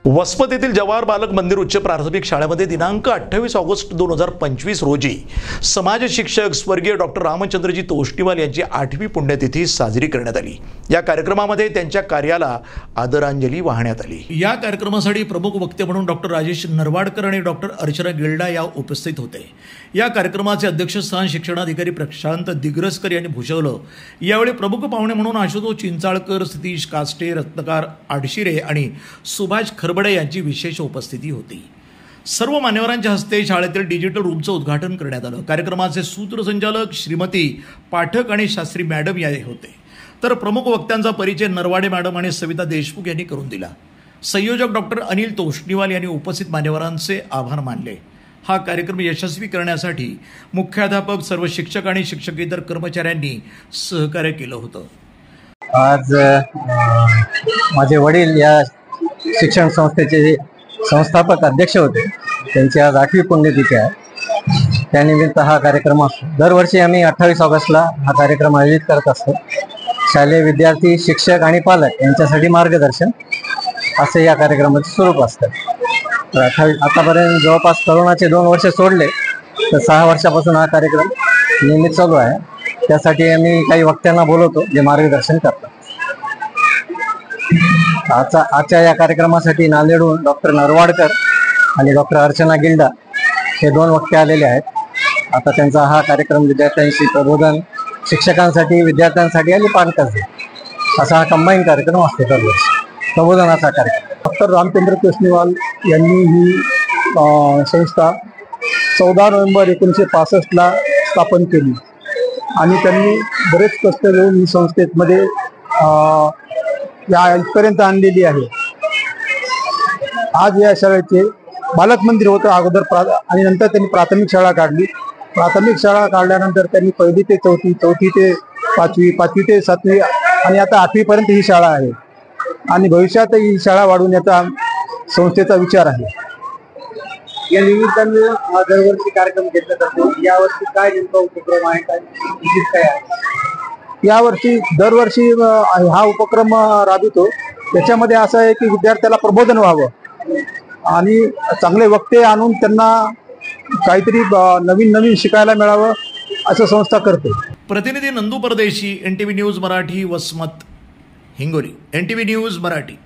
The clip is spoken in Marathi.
वसमत येथील जवाहर बालक मंदिर उच्च प्राथमिक शाळेमध्ये दिनांक 28 ऑगस्ट 2025 रोजी समाज शिक्षक स्वर्गीय डॉक्टर रामचंद्रजी तोष्णीवाल यांची 8वी पुण्यतिथी साजरी करण्यात आली। या कार्यक्रमामध्ये त्यांच्या कार्याला आदरांजली वाहण्यात आली। या कार्यक्रमासाठी प्रमुख वक्ते म्हणून डॉक्टर राजेश नरवाडकर आणि डॉक्टर अर्चना गिल्डा या उपस्थित होते। या कार्यक्रमाचे अध्यक्षस्थान शिक्षणाधिकारी प्रशांत दिग्रसकर यांनी भूषवलं। यावेळी प्रमुख पाहुणे म्हणून आशुतोष चिंचाळकर, सतीश कास्टे, रत्नकार आडशिरे आणि सुभाष खरबडे यांची विशेष उपस्थिती होती। सर्व मान्यवरांच्या हस्ते शाळेतील डिजिटल रूमचं उद्घाटन करण्यात आलं। कार्यक्रमाचे सूत्रसंचालक श्रीमती पाठक आणि शास्त्री मॅडम या होते, तर प्रमुख वक्त्यांचा परिचय नरवाडे मॅडम आणि सविता देशमुख यांनी करून दिला। संयोजक डॉक्टर अनिल तोष्णीवाल यांनी उपस्थित मान्यवरांचे आभार मानले। हा कार्यक्रम यशस्वी करण्यासाठी मुख्याध्यापक, सर्व शिक्षक आणि शिक्षकेतर कर्मचाऱ्यांनी सहकार्य केलं होतं। आज माझे वडील या शिक्षण संस्थेचे संस्थापक अध्यक्ष होते, त्यांची आज 8वी पुण्यतिथी आहे। त्यानिमित्त हा कार्यक्रम असतो। दरवर्षी आम्ही 28 ऑगस्टला हा कार्यक्रम आयोजित करत असतो। शालेय विद्यार्थी, शिक्षक आणि पालक यांच्यासाठी मार्गदर्शन असे या कार्यक्रमाचे स्वरूप असतं। आतापर्यंत जवळपास कोरोनाचे 2 वर्ष सोडले तर 6 वर्षापासून हा कार्यक्रम नियमित चालू आहे। त्यासाठी आम्ही काही वक्त्यांना बोलवतो जे मार्गदर्शन करतात। आजच्या या कार्यक्रमासाठी नांदेडहून डॉक्टर नरवाडकर आणि डॉक्टर अर्चना गिल्डा हे 2 वक्ते आलेले आहेत। आता त्यांचा हा कार्यक्रम विद्यार्थ्यांशी प्रबोधन, शिक्षकांसाठी, विद्यार्थ्यांसाठी आणि पालकांसाठी असा हा कंबाईन कार्यक्रम असतो दरवर्षी, प्रबोधनाचा कार्यक्रम। डॉक्टर रामचंद्र तोष्णीवाल यांनी ही संस्था 14 नोव्हेंबर 1965ला स्थापन केली आणि त्यांनी बरेच कष्ट घेऊन ही संस्थेमध्ये या इथपर्यंत आणलेली आहे। आज या शाळेचे बालक मंदिर होतं अगोदर आणि नंतर त्यांनी प्राथमिक शाळा काढली। प्राथमिक शाळा काढल्यानंतर त्यांनी 1ली ते 4थी, 4थी ते 5वी, 5वी ते 7वी आणि आता 8वी पर्यंत ही शाळा आहे आणि भविष्यात ही शाळा वाढवण्याचा संस्थेचा विचार आहे। या निमित्ताने दरवर्षी कार्यक्रम घेतला जातो। यावर्षी काय नेमका उपक्रम आहे, काय आहे? यावर्षी दरवर्षी हा उपक्रम राबवितो। त्याच्यामध्ये असं आहे की विद्यार्थ्याला प्रबोधन व्हावं आणि चांगले वक्ते आणून त्यांना काहीतरी नवीन शिकायला मिळावं असं संस्था करते। प्रतिनिधी नंदू परदेशी, NTV news Marathi, Vasmat, Hingoli. NTV news Marathi.